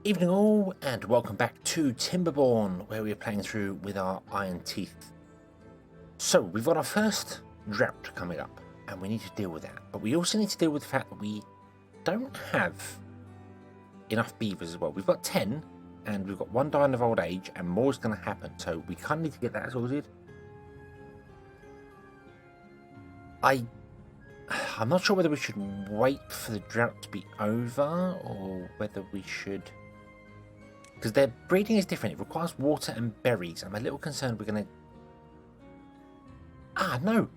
Evening all, and welcome back to Timberborn, where we're playing through with our iron teeth. So, we've got our first drought coming up, and we need to deal with that. But we also need to deal with the fact that we don't have enough beavers as well. We've got 10, and we've got one dying of old age, and more is going to happen. So, we kind of need to get that sorted. I'm not sure whether we should wait for the drought to be over, or whether we should... Because their breeding is different. It requires water and berries. I'm a little concerned we're going to... No.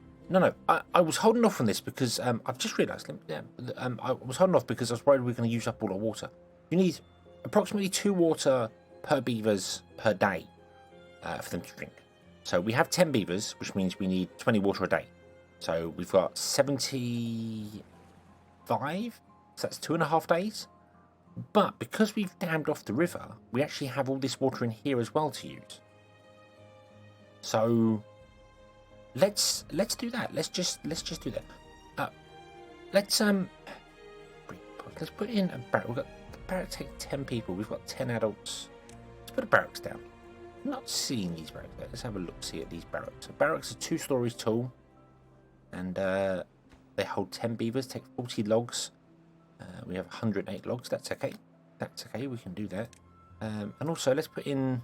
I was holding off on this because I've just realised. I was holding off because I was worried we were going to use up all our water. You need approximately 2 water per beavers per day for them to drink. So we have 10 beavers, which means we need 20 water a day. So we've got 75. So that's 2.5 days. But because we've dammed off the river, we actually have all this water in here as well to use. So let's do that. Let's just do that. Let's put in a barrack. We've got the barrack take 10 people. We've got 10 adults. Let's put a barracks down. I'm not seeing these barracks. Let's have a look. See at these barracks. So barracks are 2 stories tall, and they hold 10 beavers. Take 40 logs. We have 108 logs. That's okay. That's okay. We can do that. And also, let's put in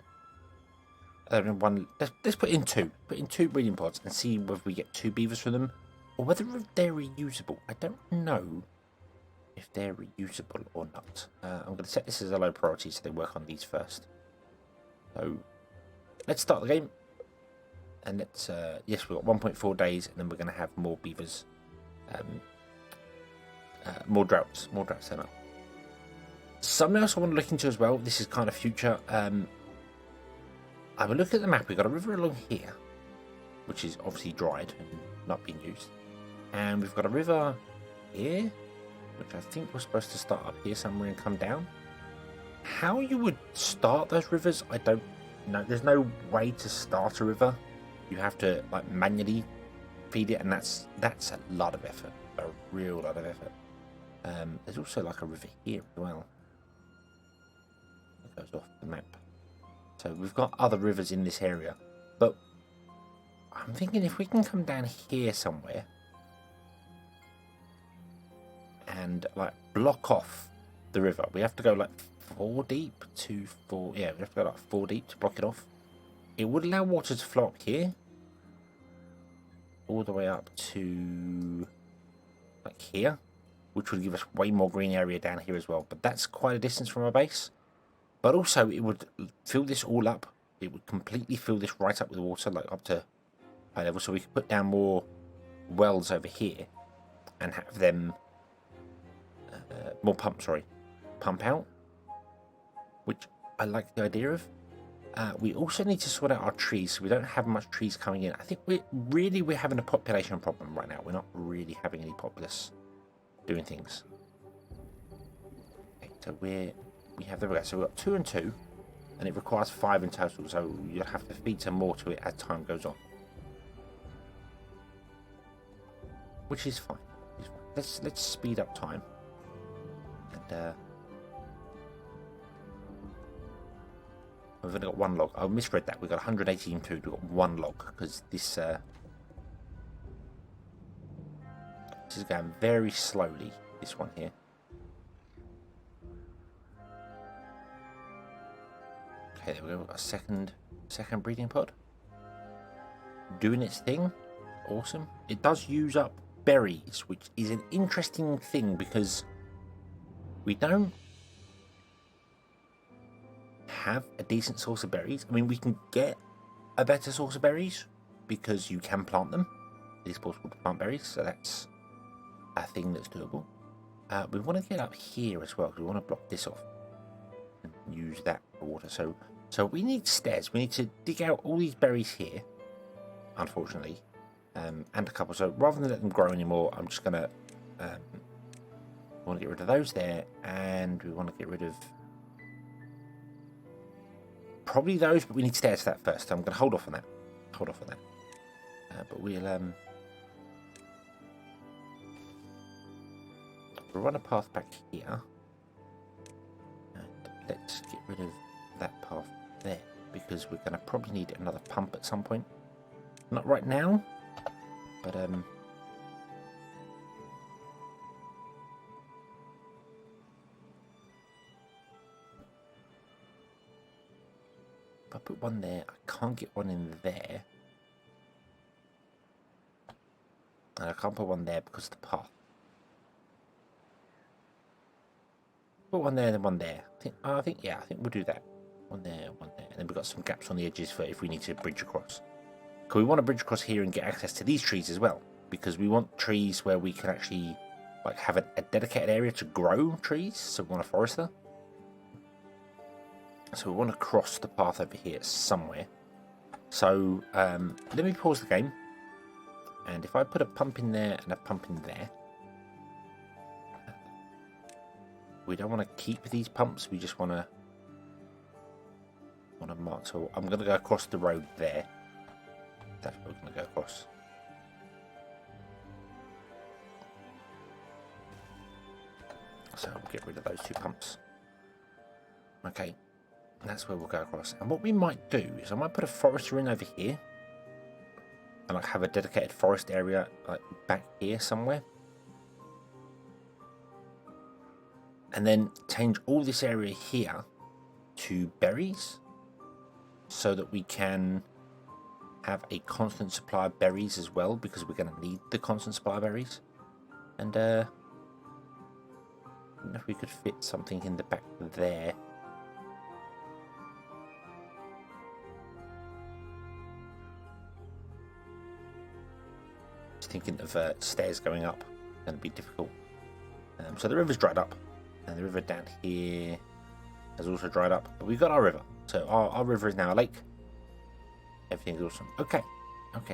one. Let's put in 2. Put in 2 breeding pods and see whether we get 2 beavers from them, or whether they're reusable. I don't know if they're reusable or not. I'm going to set this as a low priority so they work on these first. So let's start the game. And let's yes, we've got 1.4 days, and then we're going to have more beavers. More droughts turn up. Something else I want to look into as well. This is kind of future. Have a look at the map. We've got a river along here, which is obviously dried and not being used, and we've got a river here, which I think we're supposed to start up here somewhere and come down. How you would start those rivers, I don't know. There's no way to start a river. You have to like manually feed it, and that's a lot of effort, a real lot of effort. There's also like a river here as well. It goes off the map. So we've got other rivers in this area. But I'm thinking if we can come down here somewhere and like block off the river. We have to go like 4 deep to 4. Yeah, we have to go like 4 deep to block it off. It would allow water to flow up here. All the way up to like here, which would give us way more green area down here as well. But that's quite a distance from our base. But also, it would fill this all up. It would completely fill this right up with water, like up to high level. So we could put down more wells over here and have them more pump out, which I like the idea of. We also need to sort out our trees, so we don't have much trees coming in. I think we're having a population problem right now. We're not really having any populace doing things. Okay, so we have the rest. So we've got 2 and 2, and it requires 5 in total. So you'll have to feed some more to it as time goes on, which is fine. Let's speed up time. And we've only got 1 log. I misread that. We've got 118 food. We've got 1 log because this is going very slowly. This one here. Okay, there we go. We've got a second breeding pod doing its thing. Awesome. It does use up berries, which is an interesting thing because we don't have a decent source of berries. I mean, we can get a better source of berries because you can plant them. It is possible to plant berries, so that's a thing that's doable. We want to get up here as well because we want to block this off and use that for water. So we need stairs. We need to dig out all these berries here, unfortunately, and a couple. So rather than let them grow anymore, I'm just gonna want to get rid of those there, and we want to get rid of probably those, but we need stairs for that first. So I'm going to hold off on that. But we'll run a path back here. And let's rid of that path there, because we're going to probably need another pump at some point. Not right now, but if I put one there, I can't get one in there. And I can't put one there because of the path. Put one there and then one there. I think we'll do that. One there, and then we've got some gaps on the edges for if we need to bridge across. Because we want to bridge across here and get access to these trees as well, because we want trees where we can actually like have a dedicated area to grow trees. So we want a forester. So we want to cross the path over here somewhere. So let me pause the game. And if I put a pump in there and a pump in there, we don't want to keep these pumps. We just want to mark. So I'm going to go across the road there. That's where we're going to go across. So we'll get rid of those two pumps. Okay, that's where we'll go across. And what we might do is I might put a forester in over here. And like have a dedicated forest area like back here somewhere. And then change all this area here to berries, so that we can have a constant supply of berries as well, because we're going to need the constant supply of berries. And I don't know if we could fit something in the back there. Thinking of stairs going up, going to be difficult. So the river's dried up, and the river down here has also dried up, but we've got our river. So our river is now a lake. Everything's awesome. Okay,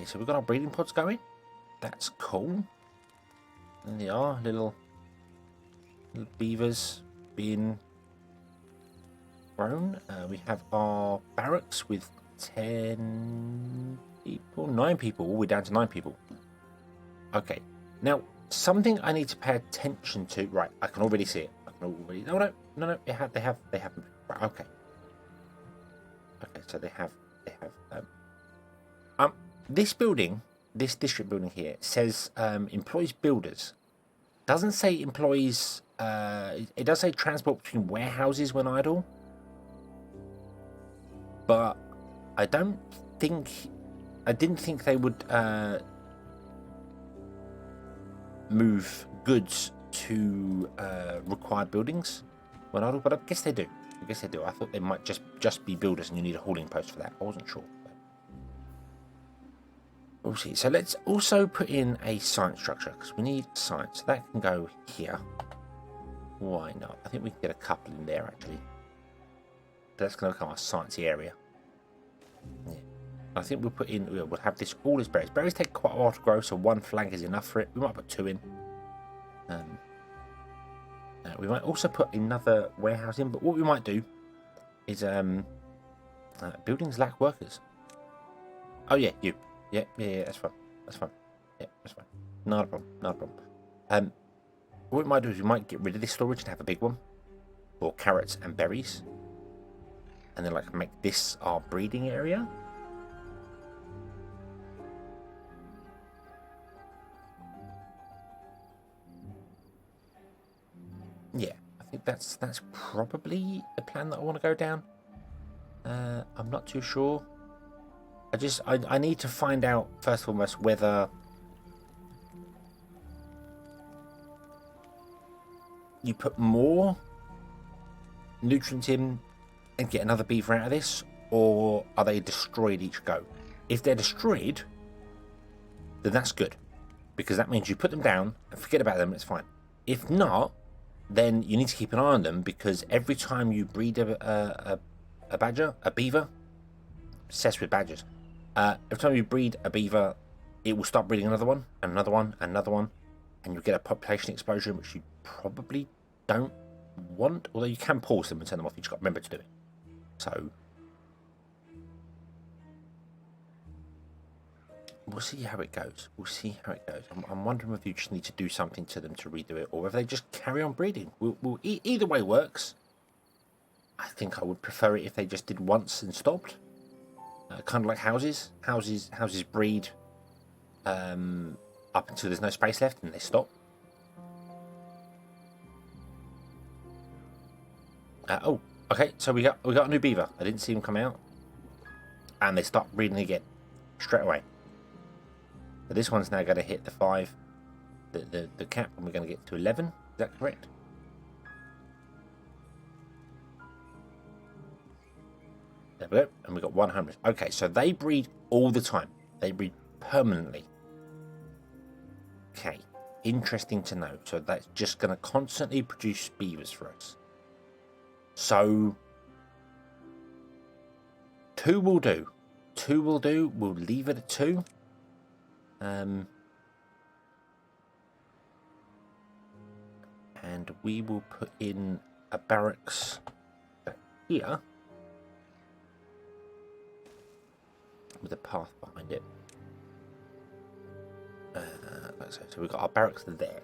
so we've got our breeding pods going. That's cool. And they are little beavers being grown. We have our barracks with 10 people, 9 people. We're down to 9 people. Okay, now something I need to pay attention to. Right, I can already see it. I can already. No. They have. Right, okay. So they have. This building, this district building here says employs builders. Doesn't say employs. It does say transport between warehouses when idle. But I didn't think they would. Move goods to required buildings when idle, but I guess they do. I thought they might just be builders and you need a hauling post for that. I wasn't sure. We'll see. So let's also put in a science structure, because we need science. So that can go here. Why not? I think we can get a couple in there actually. That's going to become our sciencey area. Yeah. I think we'll have this all as berries. Berries take quite a while to grow, so one flag is enough for it. We might put 2 in. We might also put another warehouse in, but what we might do is buildings lack workers. Oh yeah, you. Yeah, that's fine. Yeah, that's fine. Not a problem. What we might do is we might get rid of this storage and have a big one, or carrots and berries, and then like make this our breeding area. Yeah, I think that's probably the plan that I want to go down. I'm not too sure. I need to find out first and foremost whether you put more nutrients in and get another beaver out of this, or are they destroyed each go? If they're destroyed, then that's good, because that means you put them down and forget about them, it's fine. If not, then you need to keep an eye on them, because every time you breed a beaver, obsessed with badgers, every time you breed a beaver, it will start breeding another one, and another one, and another one, and you'll get a population explosion, which you probably don't want, although you can pause them and turn them off. You just got to remember to do it. So we'll see how it goes. I'm wondering if you just need to do something to them to redo it, or if they just carry on breeding. Either way works. I think I would prefer it if they just did once and stopped. Kind of like houses. Houses breed up until there's no space left and they stop. Oh, okay. So we got a new beaver. I didn't see him come out, and they start breeding again straight away. So this one's now going to hit the 5, the cap, and we're going to get to 11. Is that correct? There we go, and we got 100. Okay, so they breed all the time. They breed permanently. Okay, interesting to know. So that's just going to constantly produce beavers for us. So 2 will do. 2 will do. We'll leave it at 2. And we will put in a barracks here with a path behind it. So we've got our barracks there.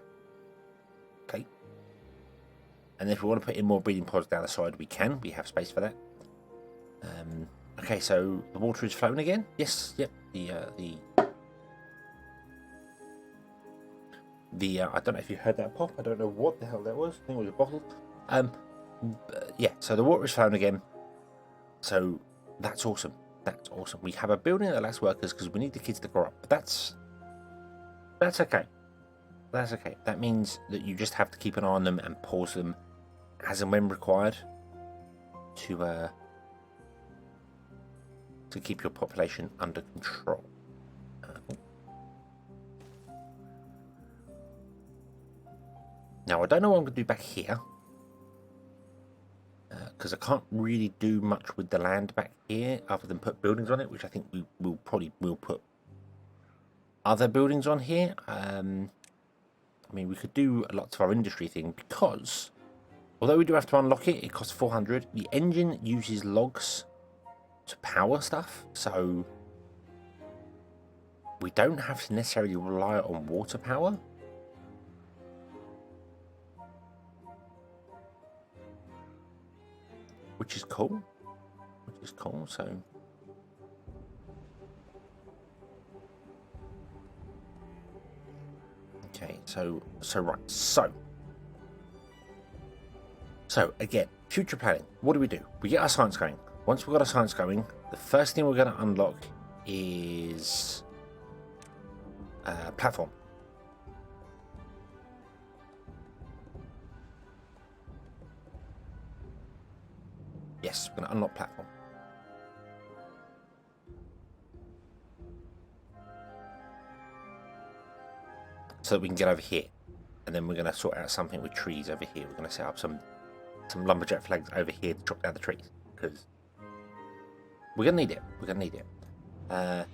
Okay. And if we want to put in more breeding pods down the side, we can. We have space for that. Okay, so the water is flowing again. Yes, yep. I don't know if you heard that pop. I don't know what the hell that was. I think it was a bottle. Yeah. So the water is flowing again. So that's awesome. That's awesome. We have a building that lacks workers because we need the kids to grow up. But that's okay. That's okay. That means that you just have to keep an eye on them and pause them as and when required to keep your population under control. Now, I don't know what I'm going to do back here because I can't really do much with the land back here other than put buildings on it, which I think we will probably put other buildings on here. I mean, we could do lots of our industry thing because although we do have to unlock it, it costs 400. The engine uses logs to power stuff, so we don't have to necessarily rely on water power. Which is cool. So okay, so right, so again, future planning. What do? We get our science going. Once we've got our science going, the first thing we're going to unlock is platform. Yes, we're going to unlock platform. So that we can get over here. And then we're going to sort out something with trees over here. We're going to set up some lumberjack flags over here to chop down the trees. Because we're going to need it. That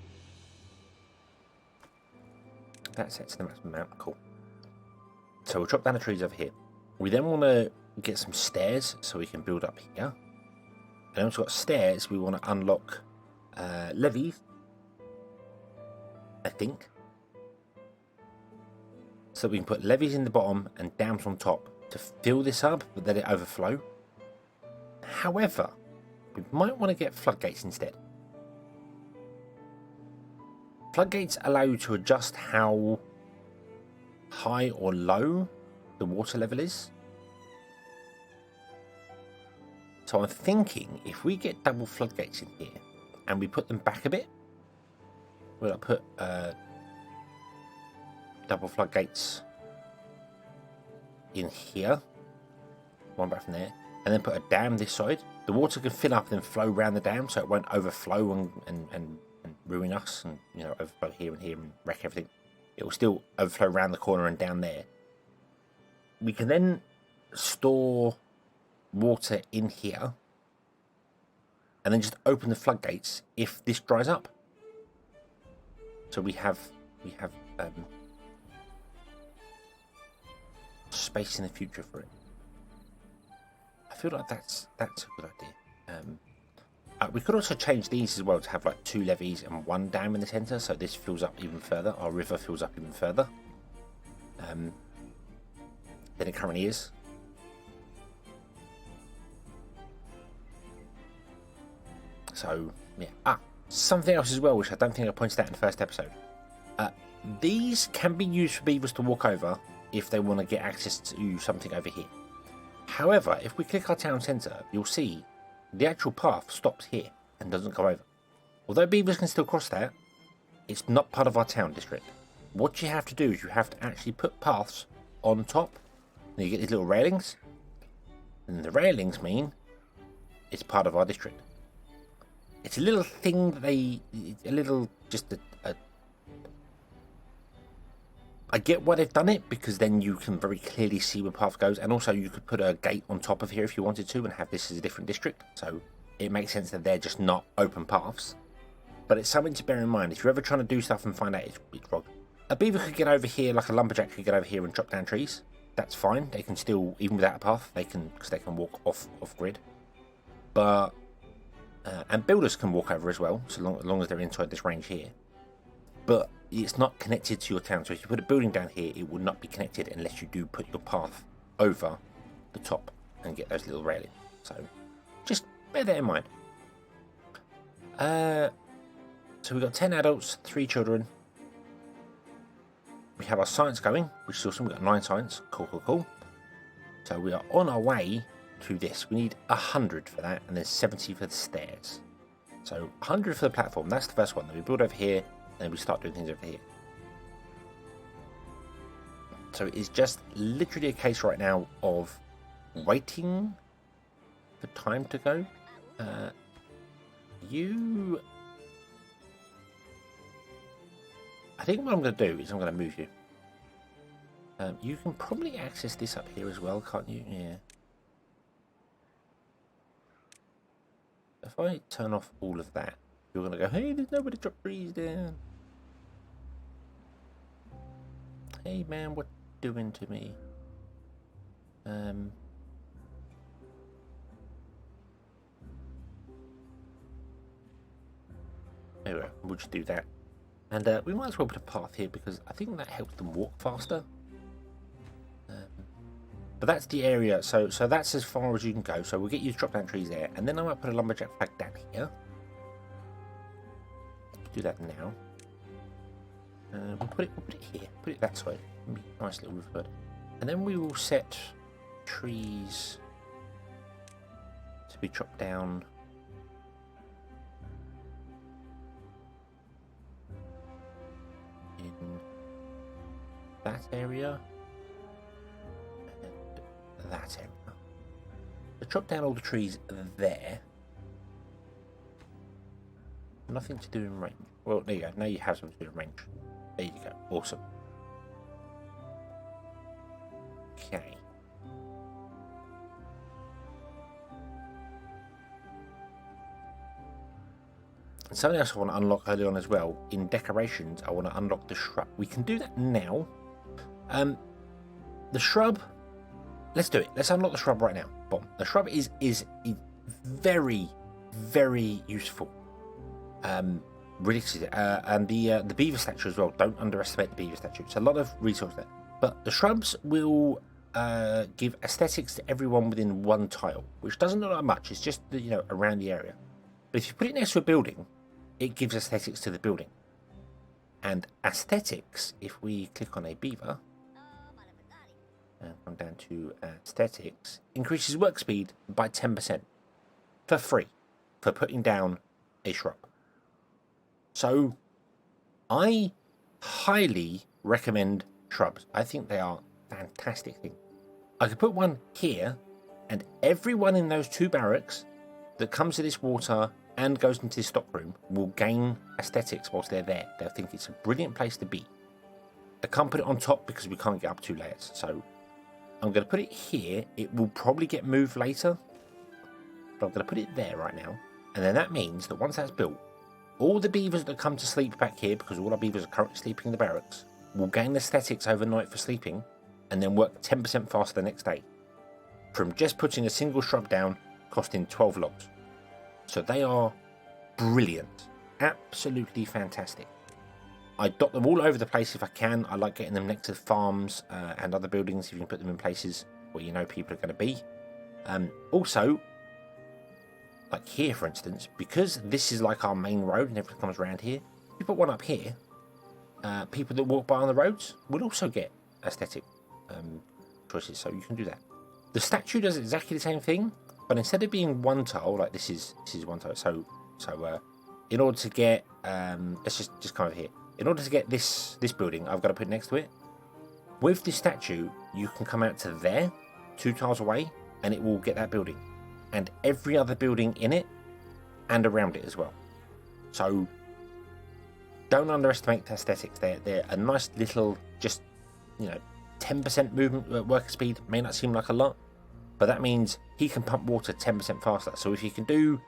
sets the maximum amount. Cool. So we'll chop down the trees over here. We then want to get some stairs so we can build up here. And once we've got stairs, we want to unlock levees, I think. So we can put levees in the bottom and dams on top to fill this up, but let it overflow. However, we might want to get floodgates instead. Floodgates allow you to adjust how high or low the water level is. So I'm thinking if we get double floodgates in here and we put them back a bit, we'll put double floodgates in here, one back from there, and then put a dam this side. The water can fill up and then flow around the dam so it won't overflow and ruin us and, you know, overflow here and wreck everything. It will still overflow around the corner and down there. We can then store water in here and then just open the floodgates if this dries up. So we have space in the future for it. I feel like that's a good idea. We could also change these as well to have like 2 levees and 1 dam in the center, so this fills up even further. Our river fills up even further than it currently is. So, yeah. Something else as well, which I don't think I pointed out in the first episode. These can be used for beavers to walk over if they want to get access to something over here. However, if we click our town centre, you'll see the actual path stops here and doesn't go over. Although beavers can still cross that, it's not part of our town district. What you have to do is you have to actually put paths on top, and you get these little railings, and the railings mean it's part of our district. It's a little thing that I get why they've done it, because then you can very clearly see where path goes, and also you could put a gate on top of here if you wanted to and have this as a different district, so it makes sense that they're just not open paths. But it's something to bear in mind if you're ever trying to do stuff and find out it's wrong. A beaver could get over here like a lumberjack could get over here and chop down trees. That's fine. They can still, even without a path, because they can walk off grid. But and builders can walk over as well, so long as they're inside this range here. But it's not connected to your town. So if you put a building down here, it will not be connected unless you do put your path over the top and get those little railings. So just bear that in mind. So we've got 10 adults, 3 children. We have our science going, which is awesome. We've got 9 science. Cool. So we are on our way to this. We need 100 for that, and then 70 for the stairs. So 100 for the platform. That's the first one. Then we build over here, and then we start doing things over here. So it's just literally a case right now of waiting for time to go. I think what I'm going to do is I'm going to move you. You can probably access this up here as well, can't you? Yeah. If I turn off all of that, you're going to go, hey, there's nowhere to drop trees down. Hey, man, what you doing to me? Anyway, we'll just do that. And we might as well put a path here because I think that helps them walk faster. But that's the area, so that's as far as you can go. So we'll get you to drop down trees there, and then I might put a lumberjack flag down here. Do that now. We'll put it here. Put it that side. Nice little roof bird. And then we will set trees to be chopped down. In that area and that area. So chop down all the trees there. Nothing to do in range. Well, there you go. Now you have something to do in range. There you go. Awesome. Okay. And something else I want to unlock early on as well. In decorations, I want to unlock the shrub. We can do that now. The shrub. Let's do it. Let's unlock the shrub right now. Boom. The shrub is very, very useful. Really, and the beaver statue as well. Don't underestimate the beaver statue. It's a lot of resource there. But the shrubs will give aesthetics to everyone within one tile, which doesn't look like much. It's just around the area. But if you put it next to a building, it gives aesthetics to the building. And aesthetics, if we click on a beaver and come down to aesthetics, increases work speed by 10% for free for putting down a shrub. So I highly recommend shrubs. I think they are a fantastic thing. I could put one here, and everyone in those 2 barracks that comes to this water and goes into this stockroom will gain aesthetics whilst they're there. They'll think it's a brilliant place to be. I can't put it on top because we can't get up 2 layers. So I'm going to put it here. It will probably get moved later, but I'm going to put it there right now. And then that means that once that's built, all the beavers that come to sleep back here, because all our beavers are currently sleeping in the barracks, will gain aesthetics overnight for sleeping and then work 10% faster the next day from just putting a single shrub down, costing 12 logs. So they are brilliant. Absolutely fantastic. I dot them all over the place if I can. I like getting them next to farms and other buildings if you can put them in places where people are going to be. Also, like here, for instance, because this is like our main road and everything comes around here, if you put one up here, people that walk by on the roads will also get aesthetic choices, so you can do that. The statue does exactly the same thing, but instead of being one tile, like this is one tile, so in order to get, let's just come over here. In order to get this building, I've got to put it next to it. With this statue, you can come out to there, 2 tiles away, and it will get that building. And every other building in it, and around it as well. So, don't underestimate the aesthetics. They're a nice little, just, 10% movement worker speed. May not seem like a lot, but that means he can pump water 10% faster. So if he can do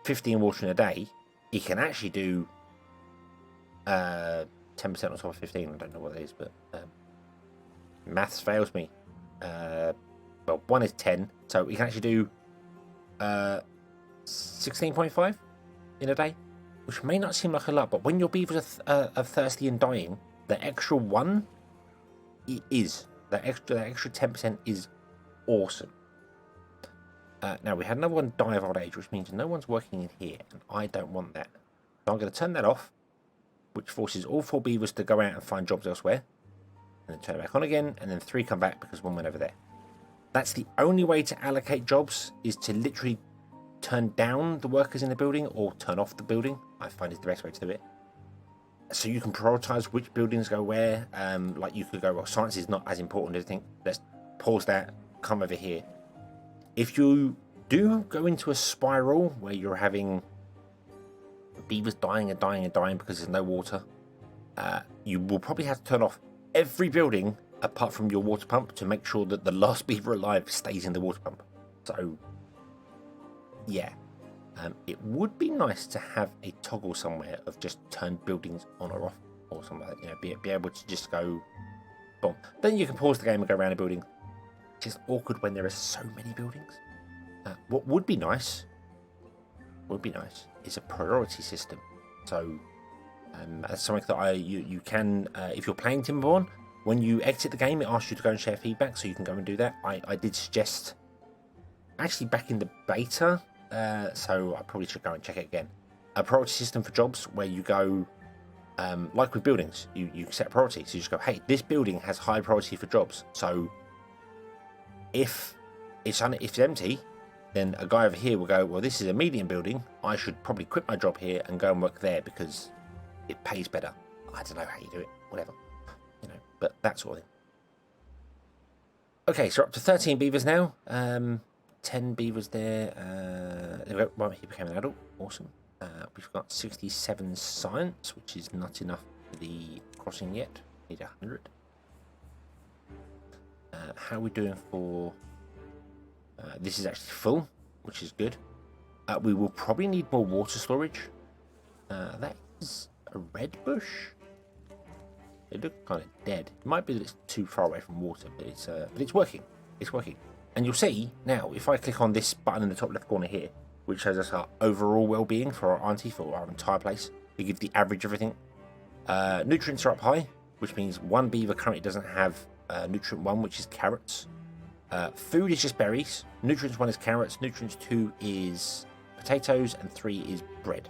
15 water in a day, he can actually do 10% on top of 15. I don't know what it is, but maths fails me. Well, 1 is 10, so he can actually do 16.5 in a day, which may not seem like a lot, but when your beavers are thirsty and dying, the extra 1 is that extra 10% is awesome. Now we had another one die of old age, which means no one's working in here, and I don't want that. So I'm going to turn that off, which forces all 4 beavers to go out and find jobs elsewhere, and then turn it back on again, and then 3 come back because 1 went over there. That's the only way to allocate jobs, is to literally turn down the workers in the building or turn off the building. I find is the best way to do it. So you can prioritize which buildings go where. Like you could go, well, science is not as important as I think. Let's pause that, come over here. If you do go into a spiral where you're having beavers dying and dying and dying because there's no water, you will probably have to turn off every building apart from your water pump to make sure that the last beaver alive stays in the water pump. So, yeah. It would be nice to have a toggle somewhere of just turn buildings on or off, or something like that, be able to just go, boom. Then you can pause the game and go around a building. It's just awkward when there are so many buildings. What would be nice is a priority system. So that's something that you can, if you're playing Timberborn, when you exit the game, it asks you to go and share feedback, so you can go and do that. I did suggest, actually back in the beta, so I probably should go and check it again. A priority system for jobs where you go, like with buildings, you set priority. So you just go, hey, this building has high priority for jobs. So if it's empty, then a guy over here will go, well, this is a medium building. I should probably quit my job here and go and work there because it pays better. I don't know how you do it, whatever, but that sort of thing. Okay, so we're up to 13 beavers now. 10 beavers there. There we go. Well, he became an adult. Awesome. We've got 67 science, which is not enough for the crossing yet. Need 100. How are we doing for... this is actually full, which is good. We will probably need more water storage. That is a red bush. It looks kind of dead. It might be that it's too far away from water, but it's working. It's working. And you'll see now, if I click on this button in the top left corner here, which shows us our overall well-being for our auntie, for our entire place, we give the average everything. Nutrients are up high, which means 1 beaver currently doesn't have nutrient 1, which is carrots. Food is just berries. Nutrients 1 is carrots. Nutrients 2 is potatoes, and 3 is bread.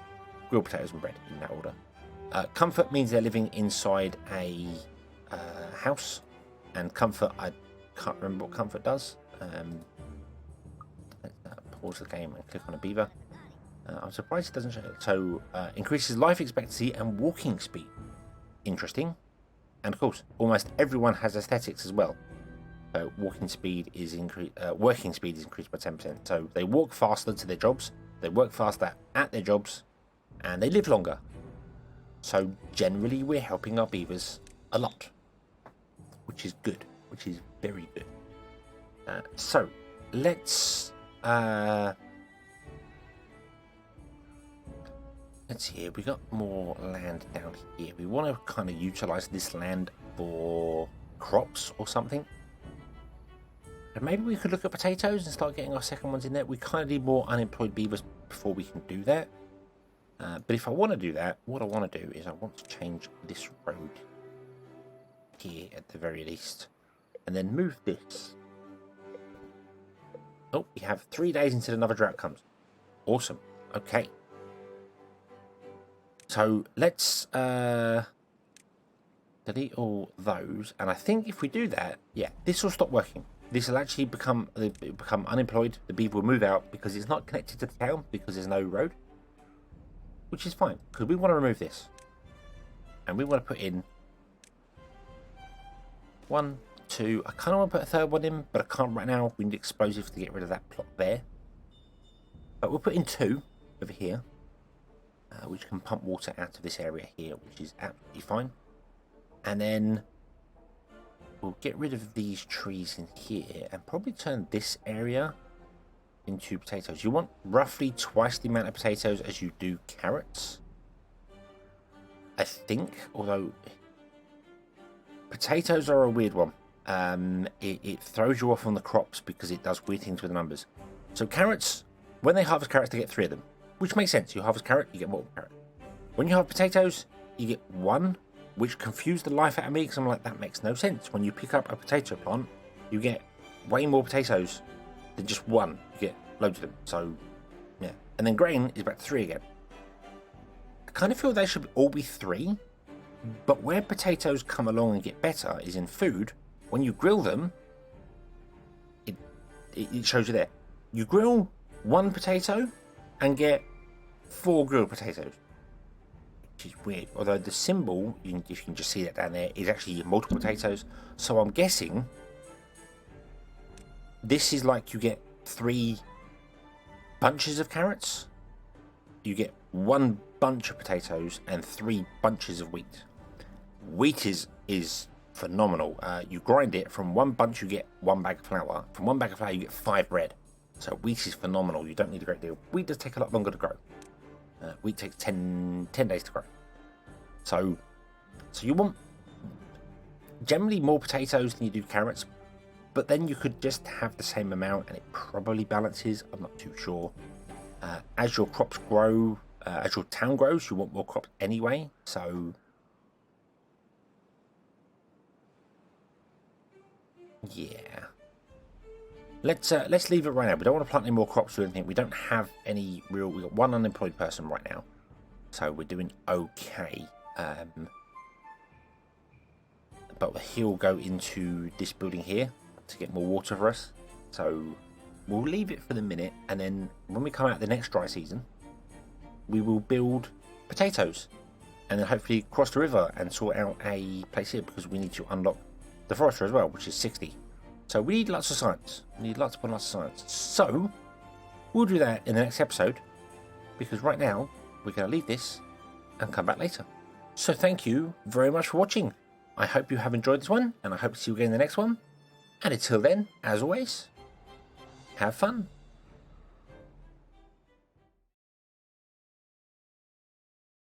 Grilled potatoes and bread in that order. Comfort means they're living inside a house, and comfort, I can't remember what comfort does. Let's pause the game and click on a beaver. I'm surprised it doesn't show it. So increases life expectancy and walking speed. Interesting. And of course, almost everyone has aesthetics as well. Working speed is increased by 10%. So they walk faster to their jobs, they work faster at their jobs, and they live longer. So generally, we're helping our beavers a lot, which is good, which is very good. So let's see here. We got more land down here. We want to kind of utilize this land for crops or something. And maybe we could look at potatoes and start getting our second ones in there. We kind of need more unemployed beavers before we can do that. But if I want to do that, what I want to do is I want to change this road here at the very least, and then move this. Oh, we have 3 days until another drought comes. Awesome. Okay. So let's delete all those. And I think if we do that, yeah, this will stop working. This will actually become unemployed. The beaver will move out because it's not connected to the town because there's no road. Which is fine, because we want to remove this. And we want to put in 1, 2. I kind of want to put a third one in, but I can't right now. We need explosives to get rid of that plot there. But we'll put in 2 over here, which can pump water out of this area here, which is absolutely fine. And then we'll get rid of these trees in here and probably turn this area into potatoes. You want roughly twice the amount of potatoes as you do carrots, I think, although potatoes are a weird one. It throws you off on the crops because it does weird things with the numbers. So carrots, when they harvest carrots, they get 3 of them, which makes sense. You harvest carrot, you get more carrot. When you have potatoes, you get 1, which confused the life out of me because I'm like, that makes no sense. When you pick up a potato plant, you get way more potatoes than just 1. You get loads of them. So, yeah. And then grain is back to 3 again. I kind of feel they should all be 3, but where potatoes come along and get better is in food. When you grill them, it shows you there. You grill 1 potato and get 4 grilled potatoes, which is weird. Although the symbol, you can just see that down there, is actually multiple potatoes. So I'm guessing this is like you get 3 bunches of carrots. You get 1 bunch of potatoes and 3 bunches of wheat. Wheat is phenomenal. You grind it. From 1 bunch you get 1 bag of flour. From 1 bag of flour you get 5 bread. So wheat is phenomenal. You don't need a great deal. Wheat does take a lot longer to grow. Wheat takes 10 days to grow. So you want generally more potatoes than you do carrots, but then you could just have the same amount and it probably balances. I'm not too sure. As your crops grow, as your town grows, you want more crops anyway. So yeah, let's leave it right now. We don't want to plant any more crops or anything. We don't have any real. We've got 1 unemployed person right now, so we're doing okay. But he'll go into this building here to get more water for us. So we'll leave it for the minute, and then when we come out the next dry season, we will build potatoes, and then hopefully cross the river and sort out a place here because we need to unlock the forester as well, which is 60. So we need lots of science. We need lots of science. So we'll do that in the next episode, because right now we're going to leave this and come back later. So thank you very much for watching. I hope you have enjoyed this one, and I hope to see you again in the next one. And until then, as always, have fun.